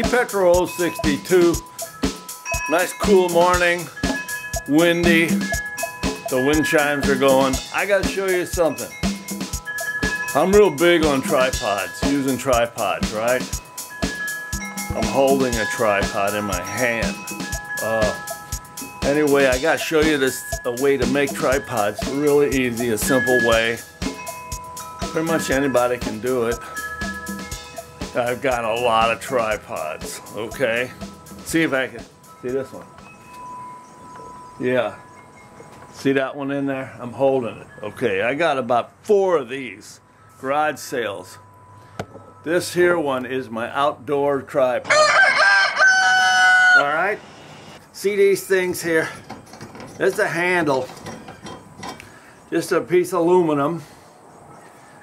Petrol 62. Nice cool morning, windy, the wind chimes are going. I gotta show you something. I'm real big on tripods, using tripods, right? I'm holding a tripod in my hand. Anyway, I gotta show you a way to make tripods really easy, a simple way. Pretty much anybody can do it. I've got a lot of tripods, okay? See if I can, see this one? Yeah, see that one in there? I'm holding it. Okay, I got about 4 of these, garage sales. This here one is my outdoor tripod. All right, see these things here? There's a handle, just a piece of aluminum,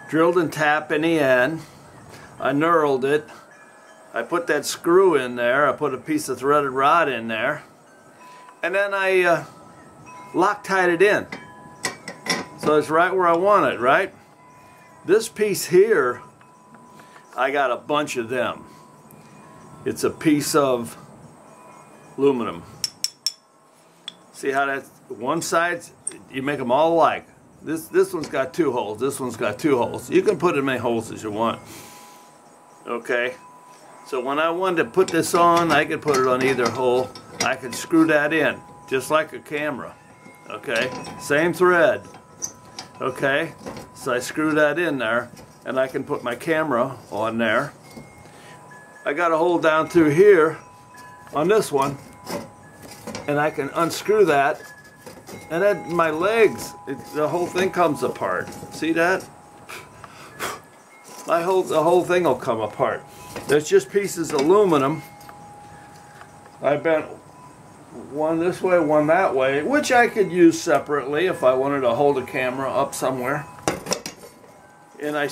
drilled and tapped in the end. I knurled it. I put that screw in there. I put a piece of threaded rod in there. And then I Loctite it in. So it's right where I want it, right? This piece here, I got a bunch of them. It's a piece of aluminum. See how that's one side, you make them all alike. This one's got 2 holes. This one's got 2 holes. You can put as many holes as you want. Okay, so when I wanted to put this on, I could put it on either hole. I could screw that in, just like a camera. Okay, same thread. Okay, so I screw that in there, and I can put my camera on there. I got a hole down through here on this one, and I can unscrew that, and then my legs, the whole thing comes apart. See that? The whole thing will come apart. There's just pieces of aluminum. I bent one this way, one that way, which I could use separately if I wanted to hold a camera up somewhere. And I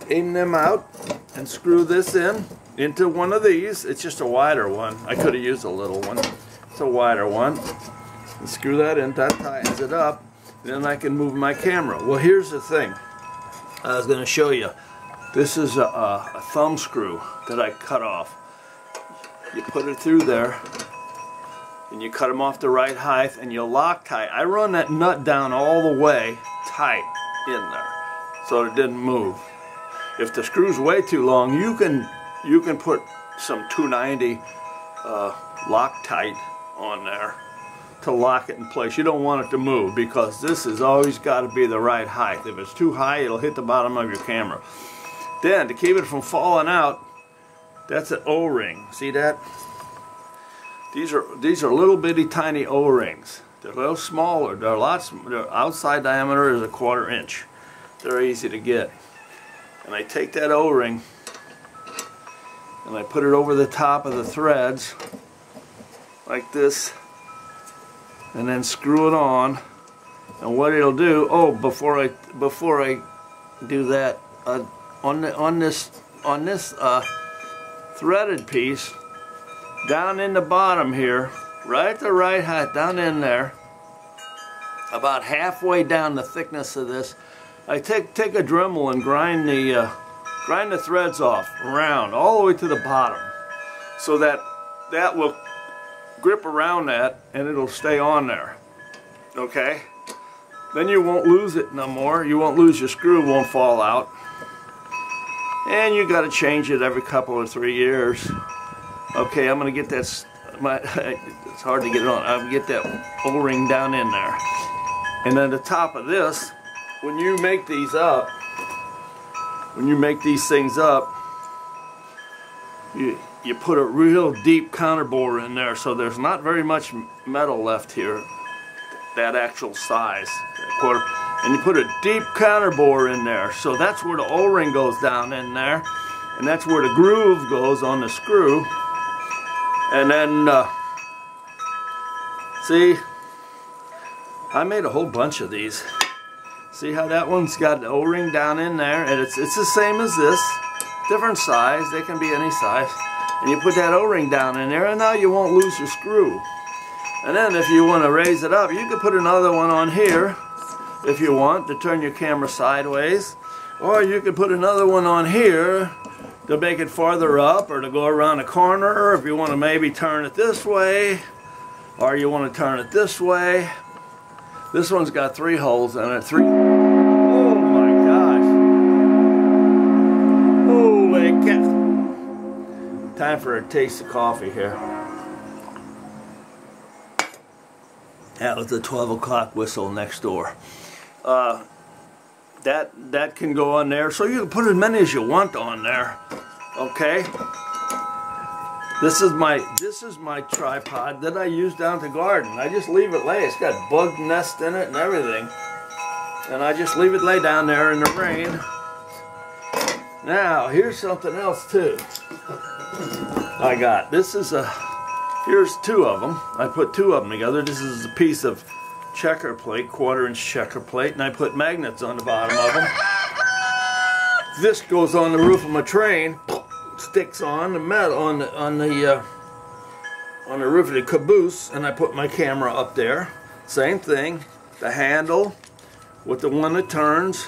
aim them out and screw this into one of these. It's just a wider one. I could have used a little one. It's a wider one. And screw that in. That tightens it up. Then I can move my camera. Well, here's the thing. I was going to show you. This is a thumb screw that I cut off. You put it through there, and you cut them off the right height, and you Loctite. I run that nut down all the way tight in there, so it didn't move. If the screw's way too long, you can put some 290 Loctite on there to lock it in place. You don't want it to move because this has always got to be the right height. If it's too high, it'll hit the bottom of your camera. Then, to keep it from falling out, that's an O-ring. See that? These are little bitty tiny O-rings. They're a little smaller. Their outside diameter is a 1/4 inch. They're easy to get. And I take that O-ring and I put it over the top of the threads like this, and then screw it on. And what it'll do, before I do that, on this threaded piece, down in the bottom here, right at the right height, down in there, about halfway down the thickness of this, I take a Dremel and grind the threads off around all the way to the bottom, so that will grip around that and it'll stay on there. Okay, then you won't lose it no more. You won't lose your screw, won't fall out. And you got to change it every couple or 3 years. Okay, I'm going to get that, it's hard to get it on. I'll get that O-ring down in there. And then the top of this, when you make these up, when you make these things up, you put a real deep counterbore in there, so there's not very much metal left here, that actual size, and you put a deep counterbore in there, so that's where the O-ring goes down in there, and that's where the groove goes on the screw. And then see, I made a whole bunch of these. See how that one's got the O-ring down in there, and it's the same as this, different size. They can be any size. And you put that O-ring down in there, and now you won't lose your screw. And then if you want to raise it up, you can put another one on here if you want to turn your camera sideways, or you can put another one on here to make it farther up, or to go around a corner, or if you want to maybe turn it this way, or you want to turn it this way. This one's got 3 holes in it. 3. Oh my gosh. Holy cow. Time for a taste of coffee here. That was the 12 o'clock whistle next door. That can go on there, so you can put as many as you want on there. Okay. This is my tripod that I use down at the garden. I just leave it lay. It's got bug nest in it and everything, and I just leave it lay down there in the rain. Now here's something else too. I got here's 2 of them. I put 2 of them together. This is a piece of checker plate, 1/4-inch checker plate, and I put magnets on the bottom of them. This goes on the roof of my train, sticks on the metal on the roof of the caboose, and I put my camera up there. Same thing, the handle with the one that turns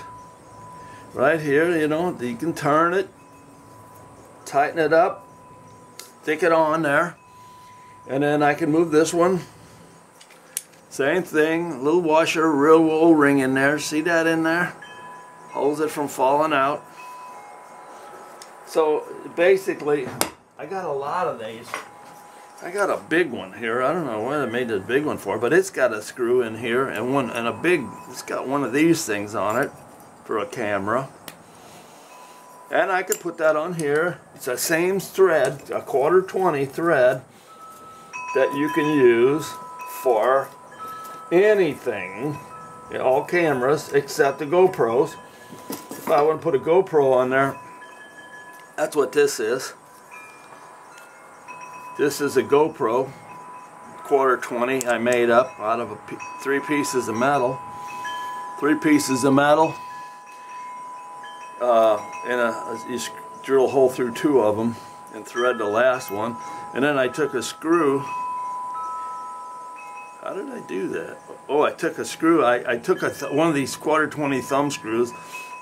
right here. You know, you can turn it, tighten it up, stick it on there, and then I can move this one. Same thing, little washer, real O-ring in there. See that in there? Holds it from falling out. So basically, I got a lot of these. I got a big one here. I don't know what I made this big one for, but it's got a screw in here and it's got one of these things on it for a camera. And I could put that on here. It's the same thread, a 1/4-20 thread that you can use for anything, all cameras except the GoPros. If I want to put a GoPro on there, that's what this is. This is a GoPro 1/4-20 I made up out of 3 pieces of metal. 3 pieces of metal, you drill a hole through 2 of them and thread the last one, and then I took a screw. How did I do that? Oh, I took a screw. I took one of these 1/4-20 thumb screws,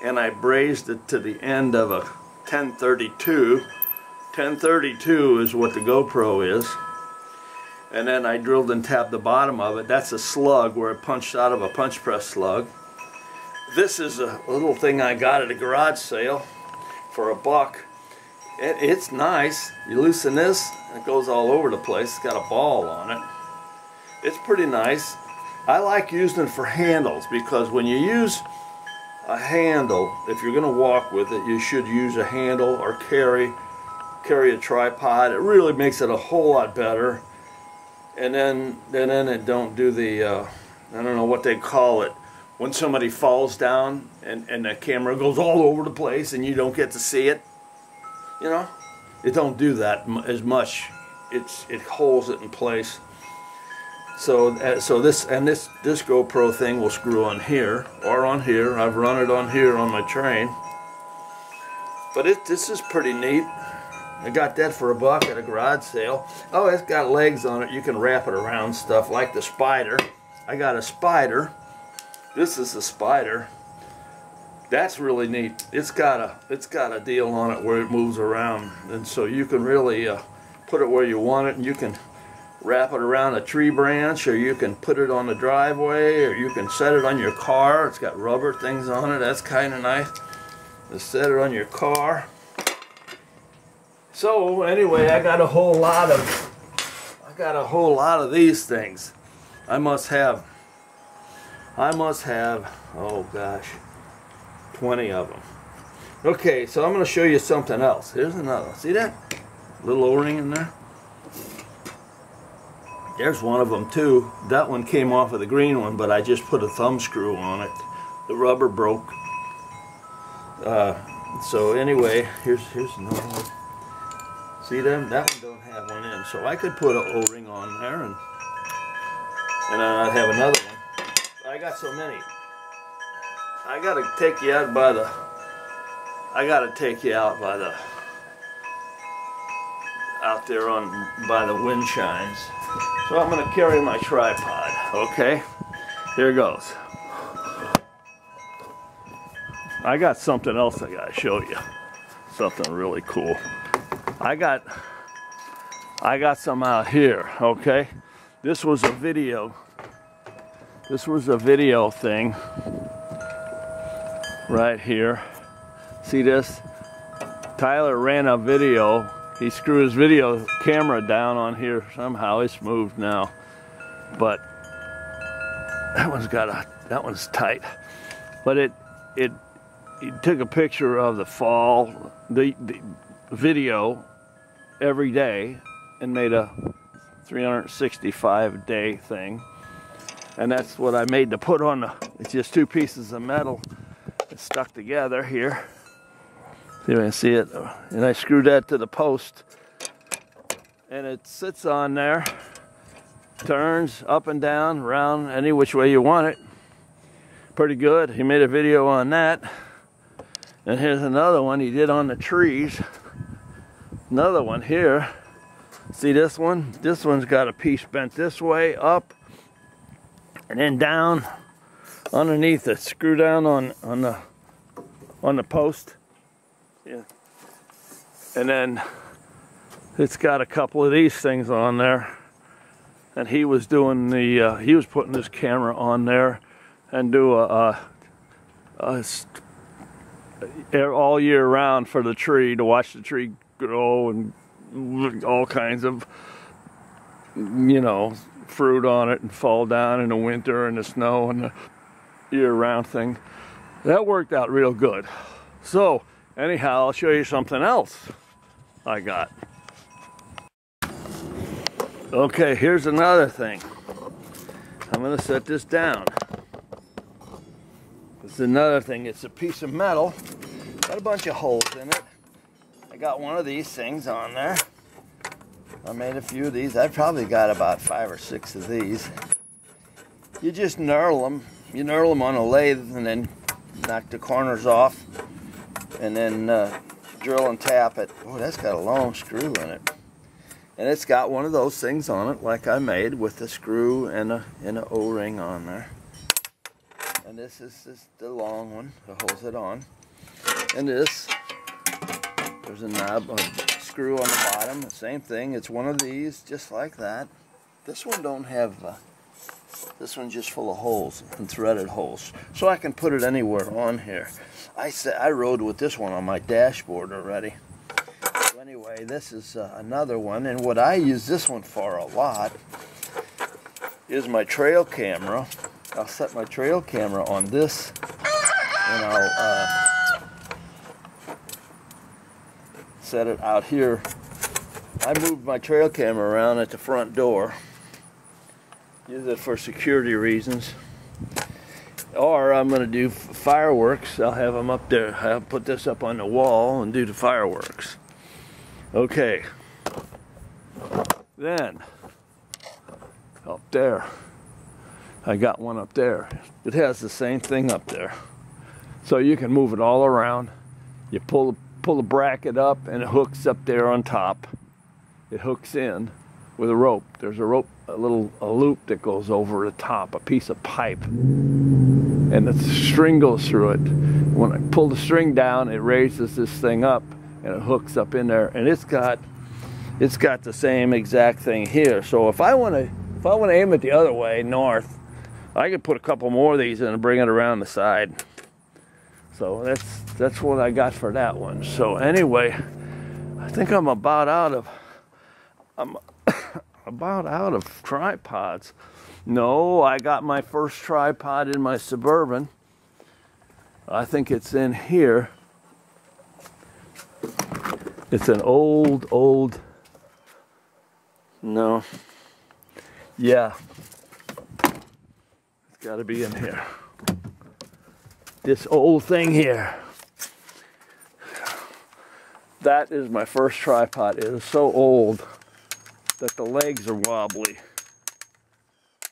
and I brazed it to the end of a 1032. 1032 is what the GoPro is. And then I drilled and tapped the bottom of it. That's a slug where it punched out of a punch press slug. This is a little thing I got at a garage sale for $1. It's nice. You loosen this, it goes all over the place. It's got a ball on it. It's pretty nice. I like using it for handles, because when you use a handle, if you're going to walk with it, you should use a handle or carry a tripod. It really makes it a whole lot better. And then it don't do the I don't know what they call it, when somebody falls down and the camera goes all over the place and you don't get to see it. You know, it don't do that as much. It holds it in place. So this GoPro thing will screw on here or on here. I've run it on here on my train. But this is pretty neat. I got that for $1 at a garage sale. Oh, it's got legs on it. You can wrap it around stuff like the spider. I got a spider. This is a spider. That's really neat. It's got a deal on it where it moves around, and so you can really put it where you want it, and you can wrap it around a tree branch, or you can put it on the driveway, or you can set it on your car. It's got rubber things on it. That's kind of nice to set it on your car. So anyway, I got a whole lot of these things. I must have, oh gosh, 20 of them. Okay, so I'm going to show you something else. Here's another. See that little O-ring in there? There's one of them too. That one came off of the green one, but I just put a thumb screw on it. The rubber broke. So anyway, here's another one. See them? That one don't have one in. So I could put an O-ring on there, and then I'd have another one. I got so many. I gotta take you out by the out there by the wind shines. So I'm gonna carry my tripod. Okay, here goes. I got something else I gotta show you. something really cool. I got some out here, okay? This was a video. This was a video thing right here. See this? Tyler ran a video. He screwed his video camera down on here somehow. It's moved now. But that one's tight. But he took a picture of the fall, the video every day, and made a 365-day thing. And that's what I made to put on it's just two pieces of metal stuck together here. See if I can see it. And I screwed that to the post. And it sits on there, turns up and down, around, any which way you want it. Pretty good. He made a video on that. And here's another one he did on the trees. Another one here. See this one? This one's got a piece bent this way, up, and then down underneath it. Screw down on the post. Yeah. And then it's got a couple of these things on there. And he was doing he was putting his camera on there and do all year round for the tree, to watch the tree grow and all kinds of, you know, fruit on it and fall down in the winter and the snow and the year-round thing. That worked out real good. So anyhow, I'll show you something else I got. Okay, here's another thing. I'm gonna set this down. This is another thing. It's a piece of metal, got a bunch of holes in it. I got one of these things on there. I made a few of these. I've probably got about 5 or 6 of these. You just knurl them. You knurl them on a lathe and then knock the corners off, and then drill and tap it. Oh, that's got a long screw in it. And it's got one of those things on it like I made, with a screw and an O-ring on there. And this is the long one that holds it on. And this, there's a knob, a screw on the bottom, the same thing. It's one of these, just like that. This one don't have, this one's just full of holes, and threaded holes. So I can put it anywhere on here. I rode with this one on my dashboard already. So anyway, this is another one, and what I use this one for a lot is my trail camera. I'll set my trail camera on this, and I'll set it out here. I moved my trail camera around at the front door. Use it for security reasons. Or I'm going to do fireworks. I'll have them up there. I'll put this up on the wall and do the fireworks. Okay. Then, up there, I got one up there. It has the same thing up there. So you can move it all around. You pull the bracket up and it hooks up there on top. It hooks in with a rope. There's a rope, a loop that goes over the top, a piece of pipe. And the string goes through it. When I pull the string down, it raises this thing up and it hooks up in there. And it's got the same exact thing here. So if I want to aim it the other way, north, I could put a couple more of these in and bring it around the side. So that's what I got for that one. So anyway, I think I'm about out of tripods. No, I got my first tripod in my Suburban. I think it's in here. It's an old, no. Yeah. It's got to be in here. This old thing here. That is my first tripod. It is so old that the legs are wobbly.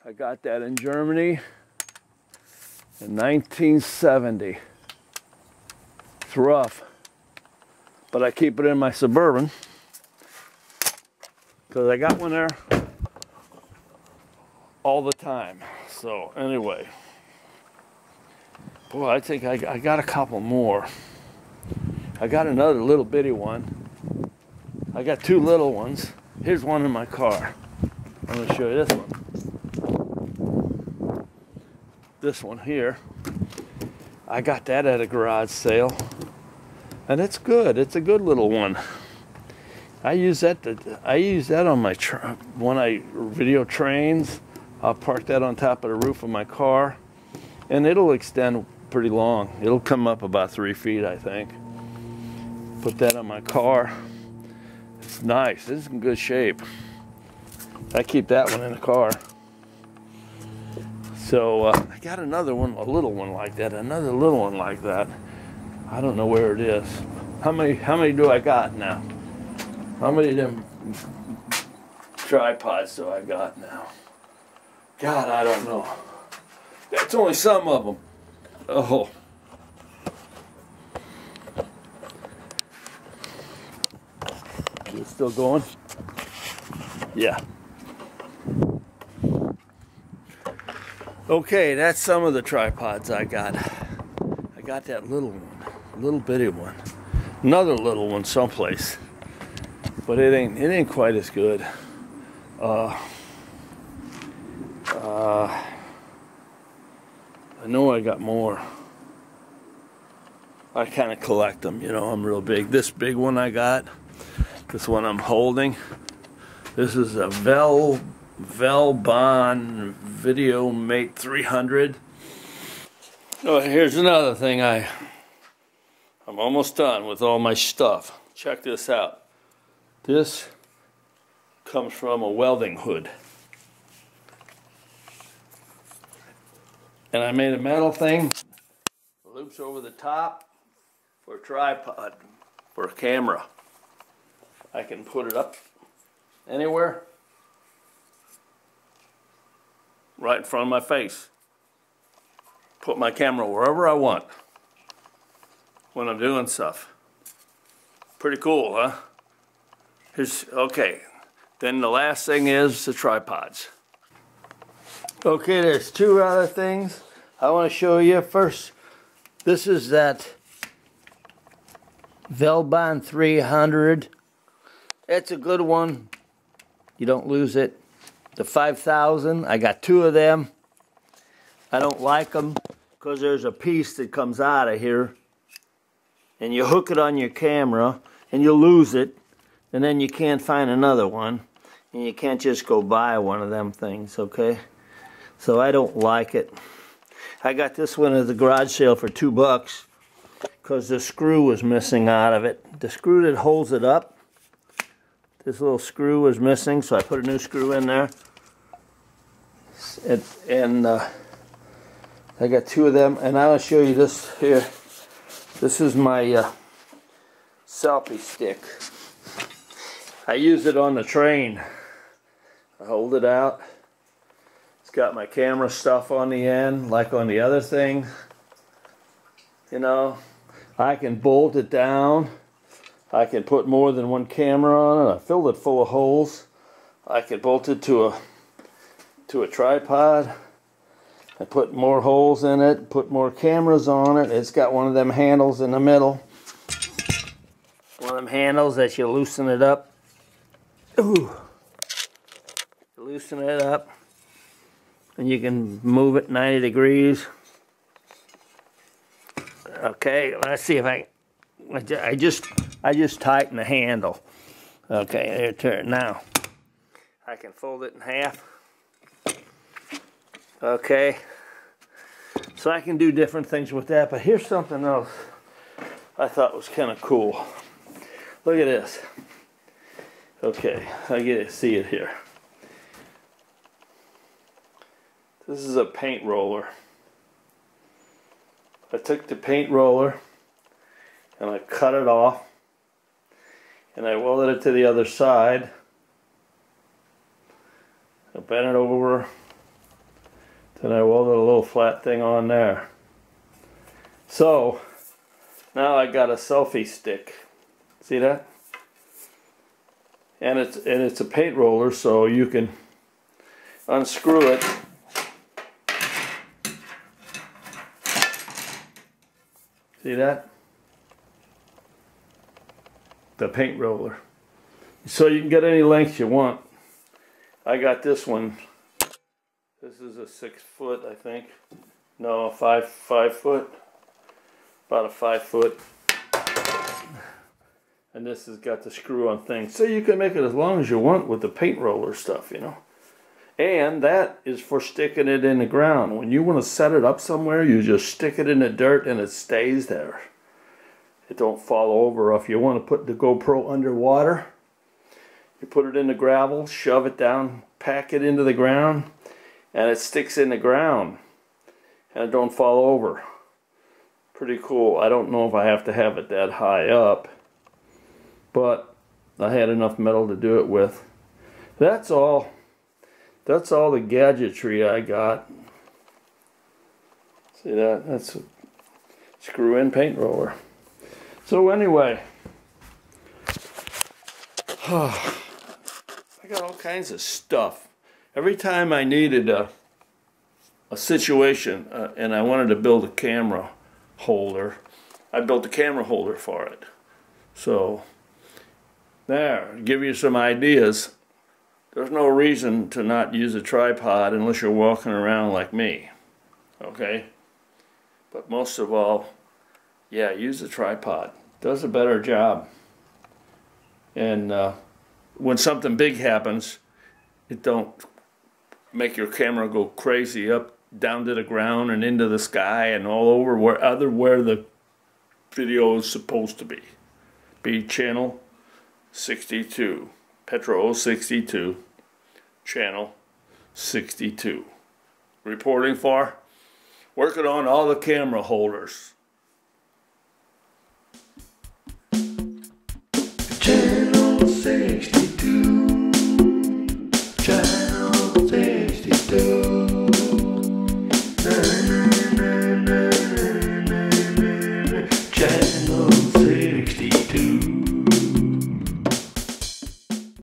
I got that in Germany in 1970. It's rough, but I keep it in my Suburban because I got one there all the time. So anyway, boy, I think I got a couple more. I got another little bitty one. I got two little ones. Here's one in my car. I'm going to show you this one. This one here. I got that at a garage sale. And it's good. It's a good little one. I use that on my when I video trains. I'll park that on top of the roof of my car, and it'll extend pretty long. It'll come up about 3 feet, I think. Put that on my car. It's nice. It's in good shape. I keep that one in the car. So I got another one, a little one like that. Another little one like that. I don't know where it is. How many do I got now? How many of them tripods do I got now? God, I don't know. That's only some of them. Oh. Is it still going? Yeah. Okay, that's some of the tripods I got. I got that little one, a little bitty one. Another little one someplace. But it ain't quite as good. I know I got more. I kind of collect them, you know. I'm real big. This big one I got, this one I'm holding. This is a Velbon Video Mate 300. Oh, here's another thing. I'm almost done with all my stuff. Check this out. This comes from a welding hood. And I made a metal thing, loops over the top for a tripod, for a camera. I can put it up anywhere, right in front of my face. Put my camera wherever I want when I'm doing stuff. Pretty cool, huh? Okay, then the last thing is the tripods. Okay, there's two other things I want to show you. First, this is that Velbon 300. It's a good one. You don't lose it. The 5000, I got two of them. I don't like them because there's a piece that comes out of here and you hook it on your camera and you lose it, and then you can't find another one, and you can't just go buy one of them things, okay? So I don't like it. I got this one at the garage sale for $2 because the screw was missing out of it. The screw that holds it up, this little screw was missing, so I put a new screw in there. And I got two of them, and I'll show you this here. This is my selfie stick. I use it on the train. I hold it out. It's got my camera stuff on the end, like on the other thing. You know, I can bolt it down. I can put more than one camera on it. I filled it full of holes. I can bolt it to a tripod. I put more holes in it, put more cameras on it. It's got one of them handles in the middle. One of them handles that you loosen it up. Ooh. You loosen it up and you can move it 90 degrees. Okay, let's see if I just tighten the handle. Okay, there, turn. Now I can fold it in half. Okay, so I can do different things with that, but here's something else I thought was kind of cool. Look at this. Okay, I get to see it here. This is a paint roller. I took the paint roller and I cut it off and I welded it to the other side. I bent it over. Then I welded a little flat thing on there. So now I got a selfie stick. See that? And it's a paint roller, so you can unscrew it. See that? the paint roller. So you can get any length you want. I got this one. This is a 6 foot, I think. No, a 5 foot. About a 5 foot. And this has got the screw-on thing. So you can make it as long as you want with the paint roller stuff, you know. And that is for sticking it in the ground. When you want to set it up somewhere, you just stick it in the dirt and it stays there. It don't fall over. If you want to put the GoPro underwater, you put it in the gravel, shove it down, pack it into the ground, and it sticks in the ground. And it don't fall over. Pretty cool. I don't know if I have to have it that high up, but I had enough metal to do it with. That's all. That's all the gadgetry I got. See that? That's a screw-in paint roller. So anyway, I got all kinds of stuff. Every time I needed a situation and I wanted to build a camera holder, I built a camera holder for it. So there, to give you some ideas. There's no reason to not use a tripod unless you're walking around like me, okay? But most of all, yeah, use a tripod. Does a better job. And when something big happens, it don't make your camera go crazy up, down to the ground and into the sky and all over where the video is supposed to be. Be channel 62. Petro 62, channel 62. Reporting for, working on all the camera holders. Channel 62, channel